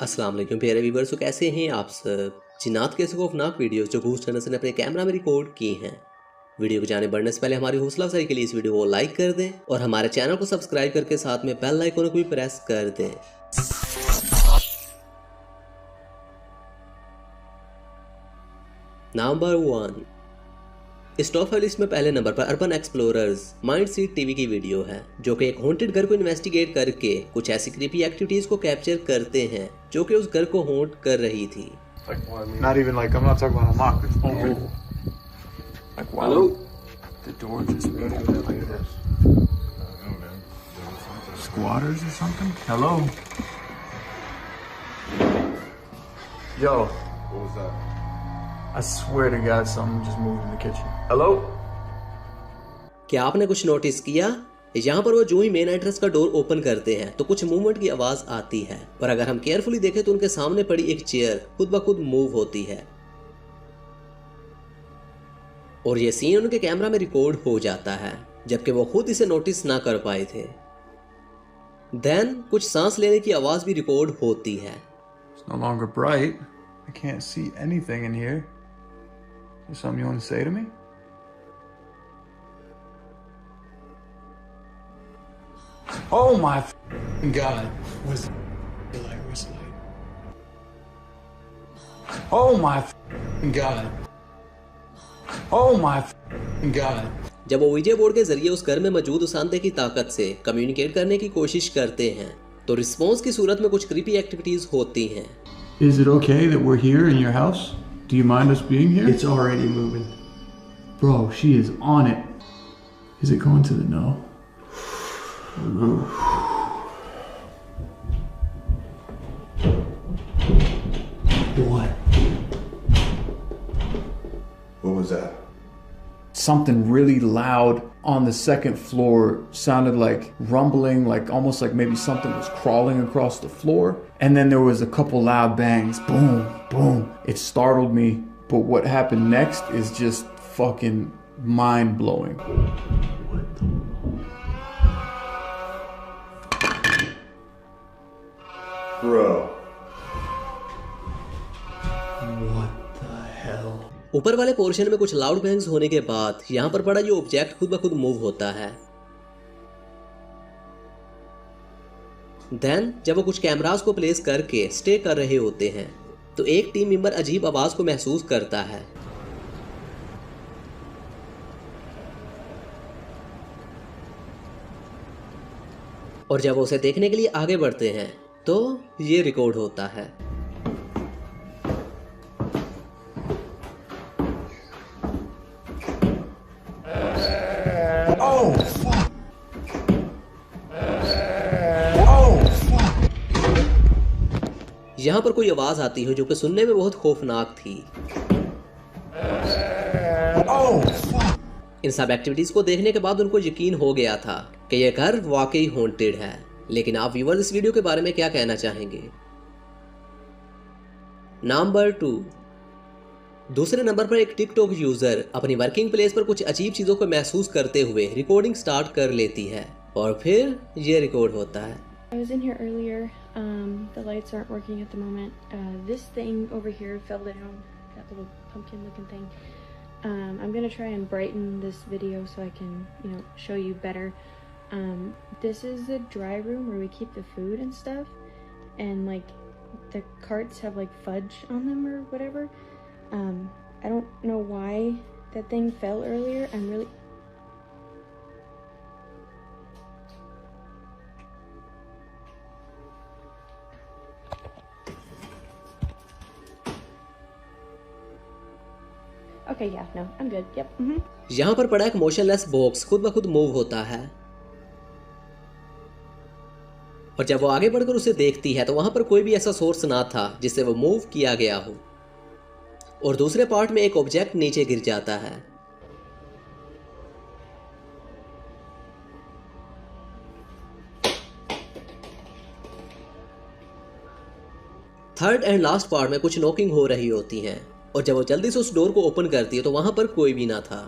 अस्सलाम वालेकुम प्यारे व्यूअर्स, कैसे हैं आप सब। जिन्नात के खौफनाक वीडियोस जो गूस चैनल ने अपने कैमरा में रिकॉर्ड की हैं। वीडियो को जाने बढ़ने से पहले हमारी हौसला अफजाई के लिए इस वीडियो को लाइक कर दें और हमारे चैनल को सब्सक्राइब करके साथ में बेल आइकन को भी प्रेस कर दें। नंबर 1, इस टॉप 5 लिस्ट में पहले नंबर पर urban explorers mind seat TV की वीडियो है, जो कि एक हॉन्टेड घर को इन्वेस्टिगेट करके कुछ ऐसी क्रीपी एक्टिविटीज को कैप्चर करते हैं जो कि उस घर को हॉन्ट कर रही थी। Not even like, I'm not talking about a mock. It's like, wow. Hello? The door just moved like this. Squatters or something? Hello? Yo. What was that? I swear to God, something just moved in the kitchen. Hello? क्या आपने कुछ notice किया? यहाँ पर वो जो ही main entrance का door open करते हैं तो कुछ मूवमेंट की आवाज आती है, पर अगर हम केयरफुली देखें तो उनके सामने पड़ी एक चेयर खुद ब खुद मूव होती है और ये सीन उनके कैमरा में रिकॉर्ड हो जाता है, जबकि वो खुद इसे नोटिस ना कर पाए थे। देन कुछ सांस लेने की आवाज भी रिकॉर्ड होती है। It's no longer bright. I can't see anything in here. Is there something you want to say to me? Oh my God. Where's the light? Where's the light? Oh my God. Oh my God. जब वो वीजे board के जरिए उस घर में मौजूद उस आंदे की ताकत से कम्युनिकेट करने की कोशिश करते हैं तो रिस्पॉन्स की सूरत में कुछ क्रीपी एक्टिविटीज होती हैं। Is it okay that we're here in your house? Do you mind us being here? It's already moving. Bro, she is on it. Is it going to the no? What? What was that? Something really loud on the second floor sounded like rumbling, like almost like maybe something was crawling across the floor. And then there was a couple loud bangs, boom, boom. It startled me, but what happened next is just fucking mind blowing. What the? Bro. What the hell? ऊपर वाले portion में कुछ loud bangs होने के बाद यहाँ पर पड़ा जो ऑब्जेक्ट खुद ब खुद मूव होता है। देन जब वो कुछ कैमरास को प्लेस करके स्टे कर रहे होते हैं तो एक टीम मेंबर अजीब आवाज को महसूस करता है और जब वो उसे देखने के लिए आगे बढ़ते हैं तो ये रिकॉर्ड होता है। Oh, fuck. Oh, fuck. यहाँ पर कोई आवाज आती है जो कि सुनने में बहुत खौफनाक थी। Oh, fuck. इन सब एक्टिविटीज को देखने के बाद उनको यकीन हो गया था कि यह घर वाकई हॉन्टेड है। लेकिन आप व्यूअर्स इस वीडियो के बारे में क्या कहना चाहेंगे? नंबर 2, दूसरे नंबर पर एक टिकटॉक यूजर अपनी वर्किंग प्लेस पर कुछ अजीब चीजों को महसूस करते हुए रिकॉर्डिंग स्टार्ट कर लेती है और फिर ये रिकॉर्ड होता है। I was in here earlier. The lights aren't working at the moment. This thing over here fell down. That little pumpkin-looking thing. I'm gonna try and brighten this video so I can, show you better. This is the dry room where we keep the food and stuff, and like the carts have like fudge on them or whatever. I don't know why that thing fell earlier. I'm really. Okay, yeah, no, I'm good. Yep. यहाँ पर पड़ा एक motionless box खुद ब खुद move होता है और जब वो आगे बढ़कर उसे देखती है तो वहां पर कोई भी ऐसा सोर्स ना था जिससे वो मूव किया गया हो और दूसरे पार्ट में एक ऑब्जेक्ट नीचे गिर जाता है। थर्ड एंड लास्ट पार्ट में कुछ नॉकिंग हो रही होती है और जब वो जल्दी से उस डोर को ओपन करती है तो वहां पर कोई भी ना था।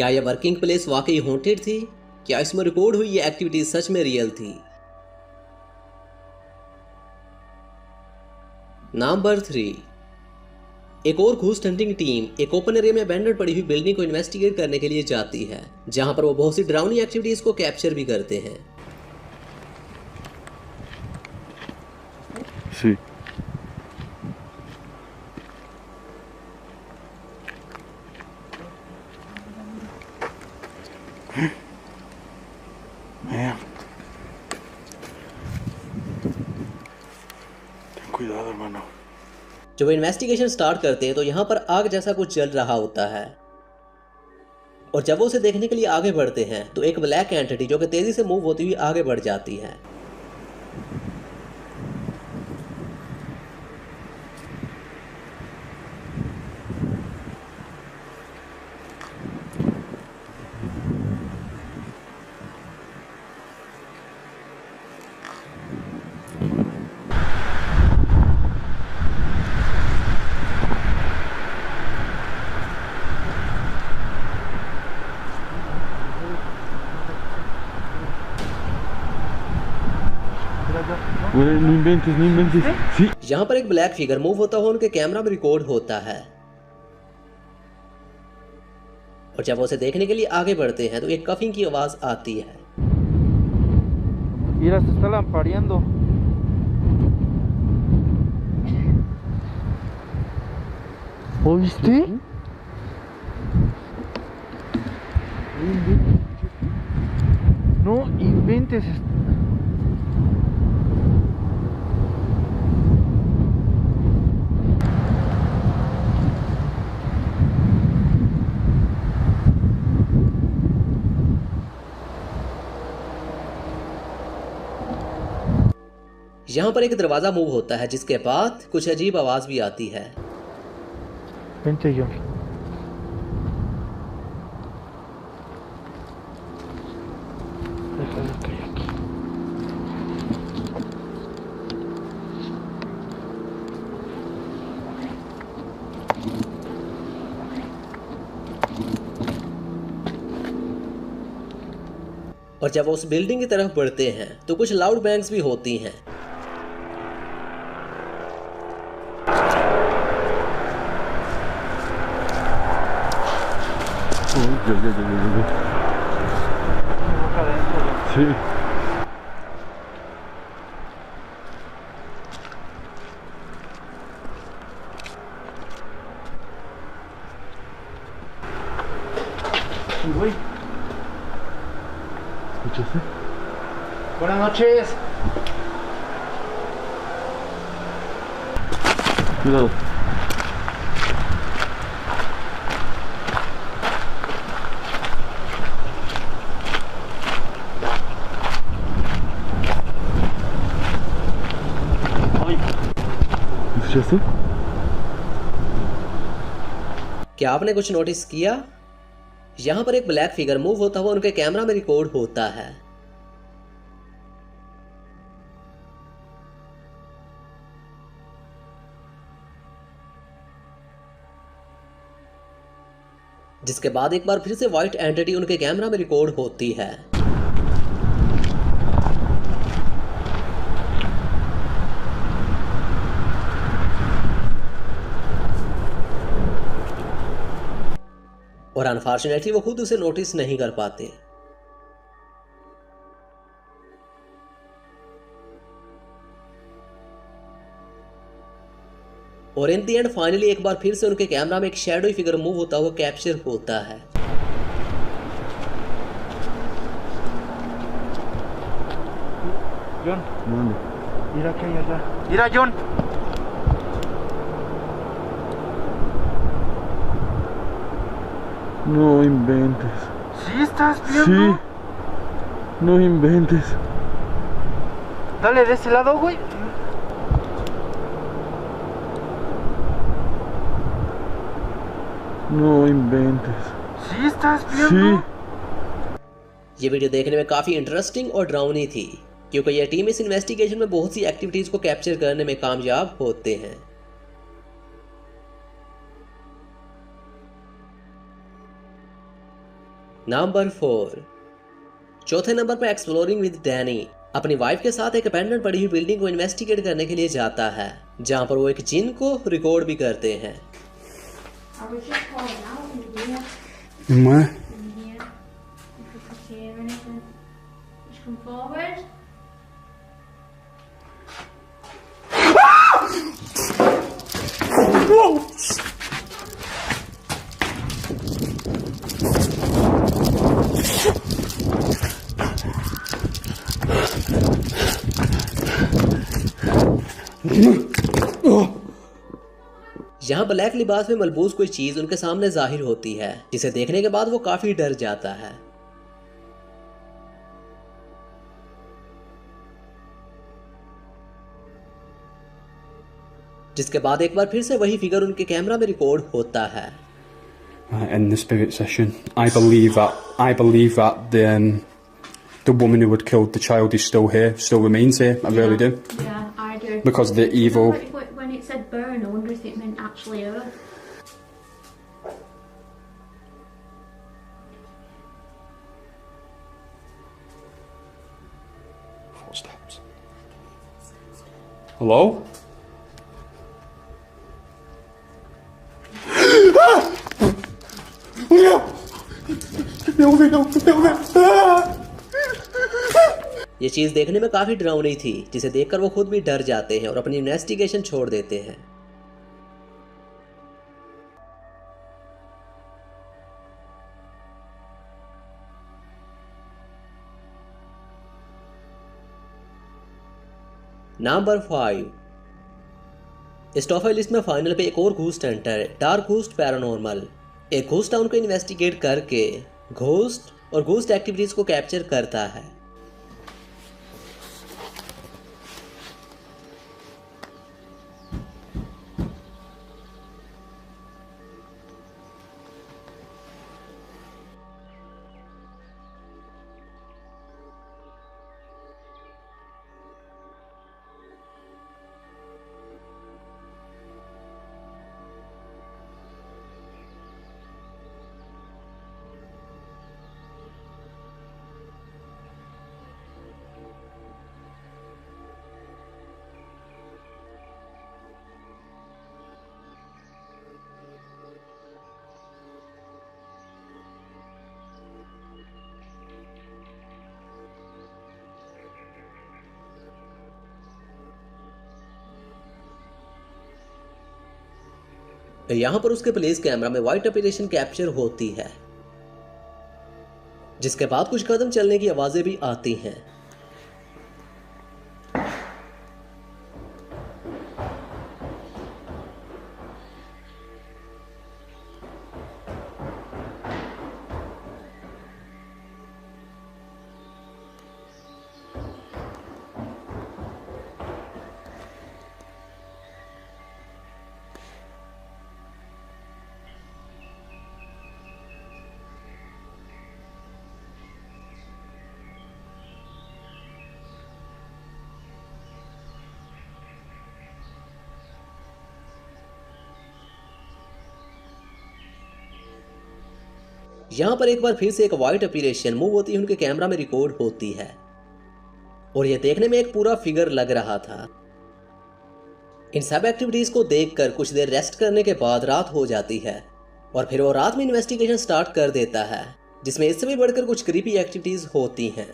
क्या यह वर्किंग प्लेस वाकई हॉन्टेड थी? क्या इसमें रिकॉर्ड हुई ये एक्टिविटी सच में रियल थी? नंबर 3, एक और घूस हंटिंग टीम एक ओपन एरिया में अबैंडन पड़ी हुई बिल्डिंग को इन्वेस्टिगेट करने के लिए जाती है, जहां पर वो बहुत सी डरावनी एक्टिविटीज को कैप्चर भी करते हैं। Sí. Man. Ten cuidado, hermano. जब वो इन्वेस्टिगेशन स्टार्ट करते हैं तो यहाँ पर आग जैसा कुछ जल रहा होता है, और जब वो उसे देखने के लिए आगे बढ़ते हैं तो एक ब्लैक एंटिटी जो कि तेजी से मूव होती हुई आगे बढ़ जाती है। Güey, no inventes, no inventes. Sí. यहाँ पर एक ब्लैक फिगर मूव होता हुआ उनके कैमरा में रिकॉर्ड होता है, और जब वो उसे देखने के लिए आगे बढ़ते हैं तो एक कफिंग की आवाज आती है। Mira, se está lampareando. ¿Oíste? No inventes. यहाँ पर एक दरवाजा मूव होता है, जिसके बाद कुछ अजीब आवाज भी आती है। Vente, John. Déjalo que hay aquí. और जब वो उस बिल्डिंग की तरफ बढ़ते हैं तो कुछ लाउड बैंग्स भी होती हैं। Ya. Acá adentro, John. Sí. Güey. ¿Escuchaste? Buenas noches. Cuidado. ¿Escuchaste? क्या आपने कुछ नोटिस किया? यहाँ पर एक ब्लैक फिगर मूव होता हुआ उनके कैमरा में रिकॉर्ड होता है। जिसके बाद एक बार फिर से व्हाइट एंटिटी उनके कैमरा में रिकॉर्ड होती है। और अनफॉर्चुनेटली वो खुद उसे नोटिस नहीं कर पाते। और इन दी एंड फाइनली एक बार फिर से उनके कैमरा में एक शैडो फिगर मूव होता हुआ कैप्चर होता है। John, ¿Dónde? mira que hay allá. Mira, John. No inventes. ¿Sí estás viendo? Sí. No inventes. Dale de ese lado, güey. No inventes. ¿Sí estás viendo? Sí. ये video देखने में काफी interesting और डरावनी थी, क्योंकि यह टीम इस इन्वेस्टिगेशन में बहुत सी एक्टिविटीज को कैप्चर करने में कामयाब होते हैं। नंबर 4। चौथे नंबर पर एक्सप्लोरिंग विद डैनी अपनी वाइफ के साथ एक अबैंडन पड़ी हुई बिल्डिंग को इन्वेस्टिगेट करने के लिए जाता है, जहां पर वो एक जिन को रिकॉर्ड भी करते हैं। यहाँ ब्लैक लिबास में मलबूस कोई चीज उनके सामने जाहिर होती है, जिसे देखने के बाद वो काफी डर जाता है। जिसके बाद एक बार फिर से वही फिगर उनके कैमरा में रिकॉर्ड होता है। In the spirit session, I believe that the woman who had killed the child is still here, still remains here. I really do. Yeah, I do. Because the evil. When it said burn, I wonder if it meant actually her. Footsteps. Hello? ये चीज देखने में काफी डरावनी थी, जिसे देखकर वो खुद भी डर जाते हैं और अपनी इन्वेस्टिगेशन छोड़ देते हैं। नंबर 5। इस टॉप 5 लिस्ट में फाइनल पे एक और ghost Hunter dark ghost paranormal एक घोस्ट टाउन को इन्वेस्टिगेट करके घोस्ट और घोस्ट एक्टिविटीज को कैप्चर करता है। यहां पर उसके पुलिस कैमरा में व्हाइट अपीरेशन कैप्चर होती है, जिसके बाद कुछ कदम चलने की आवाजें भी आती हैं। यहां पर एक बार फिर से एक व्हाइट अपीरेशन मूव होती है उनके कैमरा में रिकॉर्ड होती है और यह देखने में एक पूरा फिगर लग रहा था। इन सब एक्टिविटीज को देखकर कुछ देर रेस्ट करने के बाद रात हो जाती है और फिर वो रात में इन्वेस्टिगेशन स्टार्ट कर देता है, जिसमें इससे भी बढ़कर कुछ क्रीपी एक्टिविटीज होती हैं।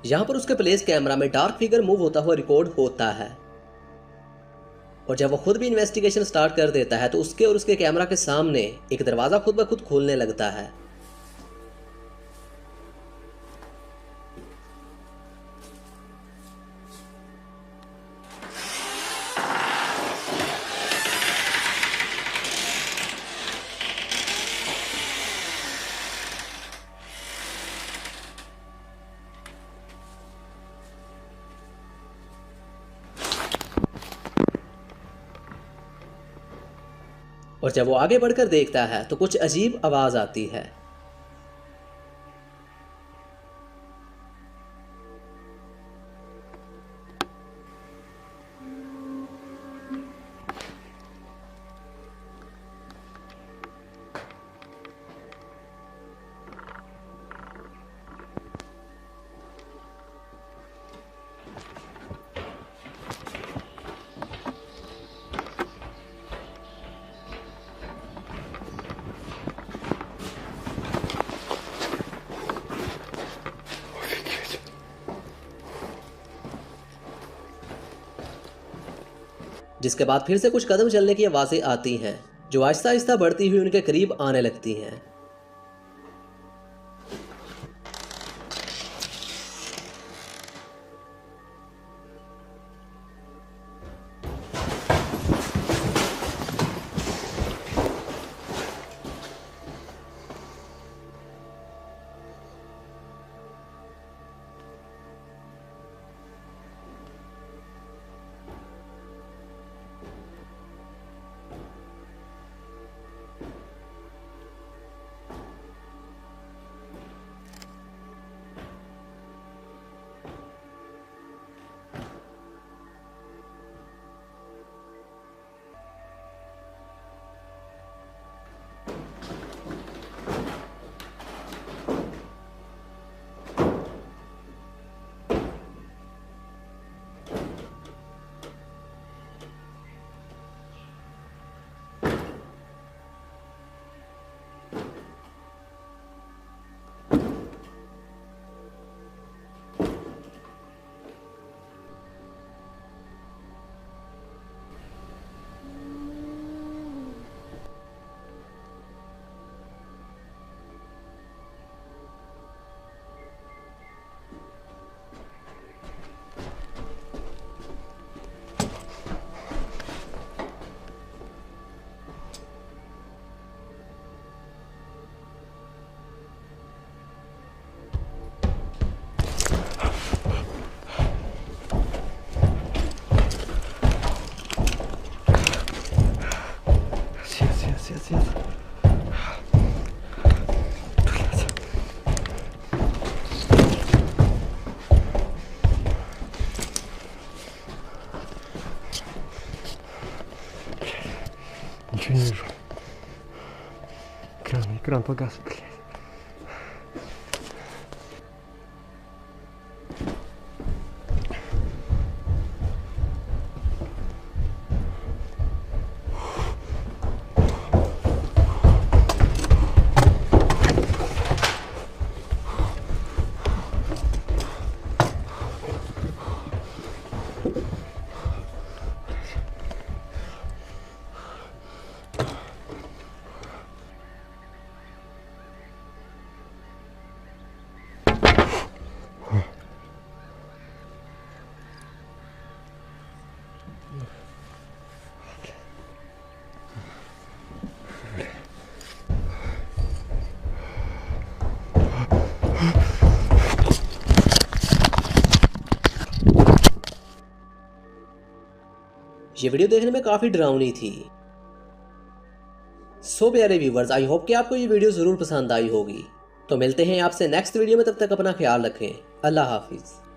यहां पर उसके प्लेस कैमरा में डार्क फिगर मूव होता हुआ रिकॉर्ड होता है और जब वो खुद भी इन्वेस्टिगेशन स्टार्ट कर देता है तो उसके और उसके कैमरा के सामने एक दरवाजा खुद ब खुद खुलने लगता है। और जब वो आगे बढ़कर देखता है तो कुछ अजीब आवाज़ आती है। जिसके बाद फिर से कुछ कदम चलने की आवाज़ें आती हैं जो आहिस्ता आहिस्ता बढ़ती हुई उनके करीब आने लगती हैं। Ничего не вижу. Экран погас, блядь. ये वीडियो देखने में काफ़ी डरावनी थी। सो प्यारे व्यूवर्स, आई होप कि आपको ये वीडियो ज़रूर पसंद आई होगी। तो मिलते हैं आपसे नेक्स्ट वीडियो में, तब तक अपना ख्याल रखें। अल्लाह हाफिज़।